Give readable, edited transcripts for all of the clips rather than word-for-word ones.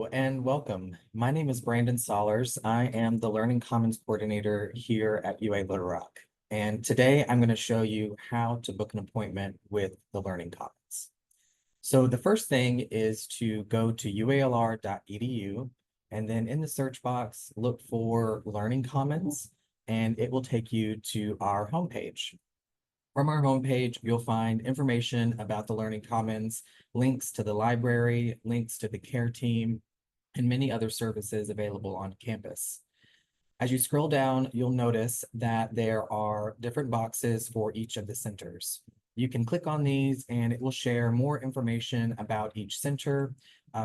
Hello and welcome. My name is Brandon Sollars. I am the Learning Commons Coordinator here at UA Little Rock. And today I'm going to show you how to book an appointment with the Learning Commons. So the first thing is to go to ualr.edu and then in the search box, look for Learning Commons and it will take you to our homepage. From our homepage, you'll find information about the Learning Commons, links to the library, links to the care team, and many other services available on campus. As you scroll down, you'll notice that there are different boxes for each of the centers. You can click on these and it will share more information about each center,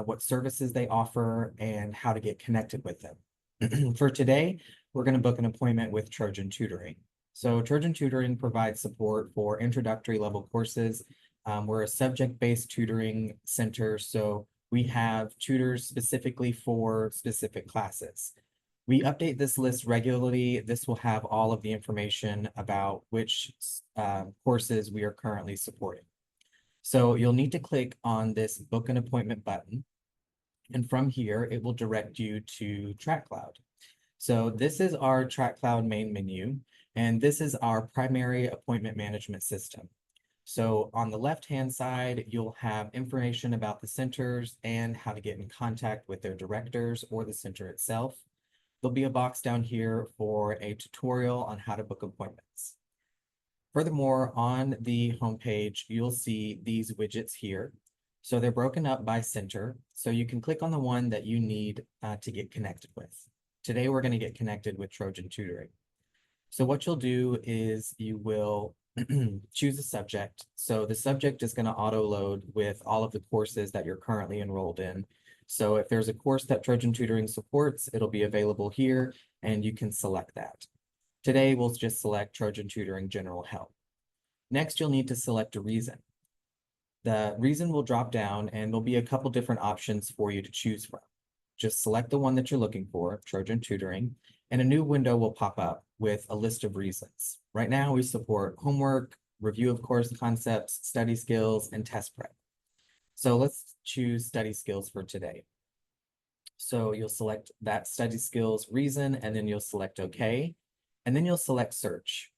what services they offer, and how to get connected with them. For today, we're going to book an appointment with Trojan Tutoring. So Trojan Tutoring provides support for introductory level courses. We're a subject-based tutoring center, so we have tutors specifically for specific classes. We update this list regularly. This will have all of the information about which courses we are currently supporting. So you'll need to click on this book an appointment button. And from here, it will direct you to TrackCloud. So this is our TrackCloud main menu, and this is our primary appointment management system. So on the left-hand side, you'll have information about the centers and how to get in contact with their directors or the center itself. There'll be a box down here for a tutorial on how to book appointments. Furthermore, on the homepage, you'll see these widgets here. So they're broken up by center, so you can click on the one that you need to get connected with. Today, we're going to get connected with Trojan Tutoring. So what you'll do is you will choose a subject. So the subject is going to auto-load with all of the courses that you're currently enrolled in. So if there's a course that Trojan Tutoring supports, it'll be available here and you can select that. Today, we'll just select Trojan Tutoring General Help. Next, you'll need to select a reason. The reason will drop down and there'll be a couple different options for you to choose from. Just select the one that you're looking for, Trojan Tutoring, and a new window will pop up with a list of reasons. Right now, we support homework, review of course concepts, study skills, and test prep. So let's choose study skills for today. So you'll select that study skills reason, and then you'll select OK, and then you'll select search.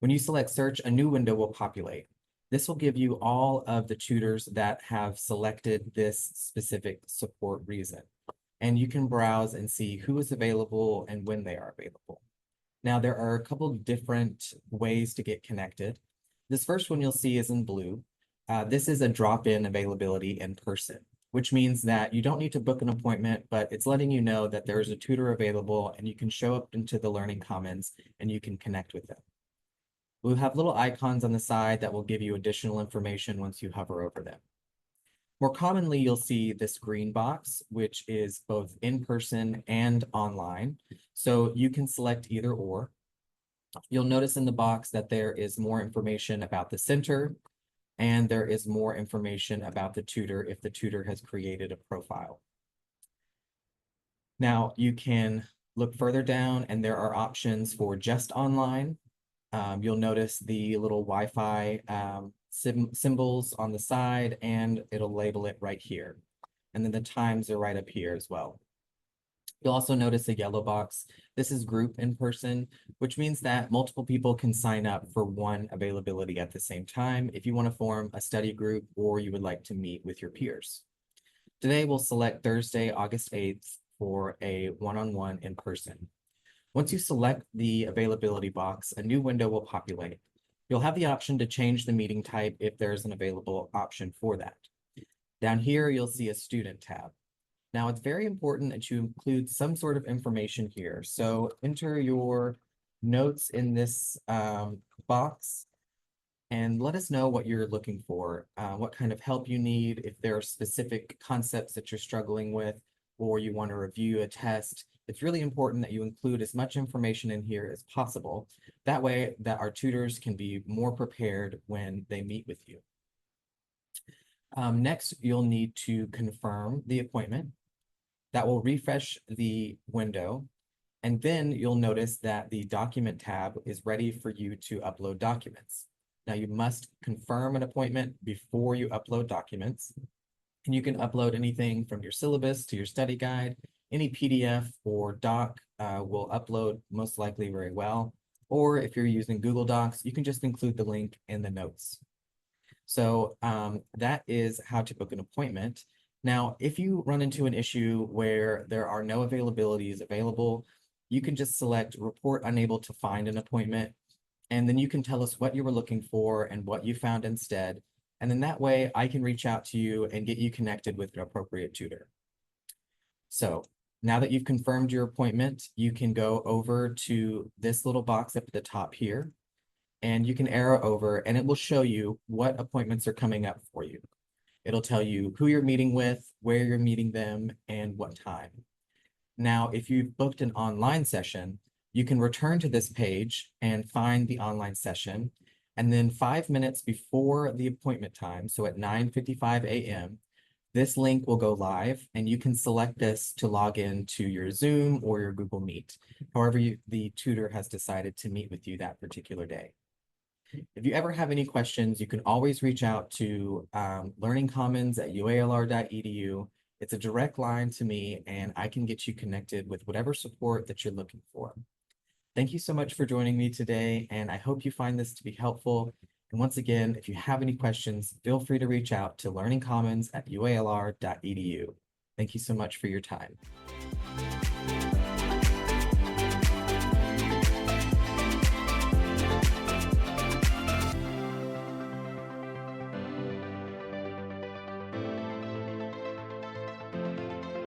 When you select search, a new window will populate. This will give you all of the tutors that have selected this specific support reason. And you can browse and see who is available and when they are available. Now, there are a couple different ways to get connected. This first one you'll see is in blue. This is a drop-in availability in person, which means that you don't need to book an appointment, but it's letting you know that there is a tutor available and you can show up into the Learning Commons and you can connect with them. We'll have little icons on the side that will give you additional information once you hover over them. More commonly, you'll see this green box, which is both in person and online. So you can select either or. You'll notice in the box that there is more information about the center, and there is more information about the tutor if the tutor has created a profile. Now, you can look further down, and there are options for just online. You'll notice the little Wi-Fi symbols on the side, and it'll label it right here. And then the times are right up here as well. You'll also notice a yellow box. This is group in person, which means that multiple people can sign up for one availability at the same time if you want to form a study group or you would like to meet with your peers. Today, we'll select Thursday, August 8th for a one-on-one in person. Once you select the availability box, a new window will populate. You'll have the option to change the meeting type if there's an available option for that. Down here, you'll see a student tab. Now, it's very important that you include some sort of information here. So enter your notes in this box and let us know what you're looking for, what kind of help you need, if there are specific concepts that you're struggling with, or you want to review a test. It's really important that you include as much information in here as possible. That way that our tutors can be more prepared when they meet with you. Next, you'll need to confirm the appointment. That will refresh the window. And then you'll notice that the document tab is ready for you to upload documents. Now you must confirm an appointment before you upload documents. And you can upload anything from your syllabus to your study guide. Any PDF or doc will upload most likely very well. Or if you're using Google Docs, you can just include the link in the notes. So that is how to book an appointment. Now, if you run into an issue where there are no availabilities available, you can just select report unable to find an appointment, and then you can tell us what you were looking for and what you found instead. And then that way I can reach out to you and get you connected with an appropriate tutor. So now that you've confirmed your appointment, you can go over to this little box up at the top here, and you can arrow over and it will show you what appointments are coming up for you. It'll tell you who you're meeting with, where you're meeting them, and what time. Now, if you've booked an online session, you can return to this page and find the online session. And then 5 minutes before the appointment time, so at 9:55 a.m., this link will go live and you can select this to log in to your Zoom or your Google Meet, however the tutor has decided to meet with you that particular day. If you ever have any questions, you can always reach out to learningcommons@ualr.edu. It's a direct line to me, and I can get you connected with whatever support that you're looking for. Thank you so much for joining me today, and I hope you find this to be helpful. And once again, if you have any questions, feel free to reach out to learningcommons@ualr.edu. Thank you so much for your time.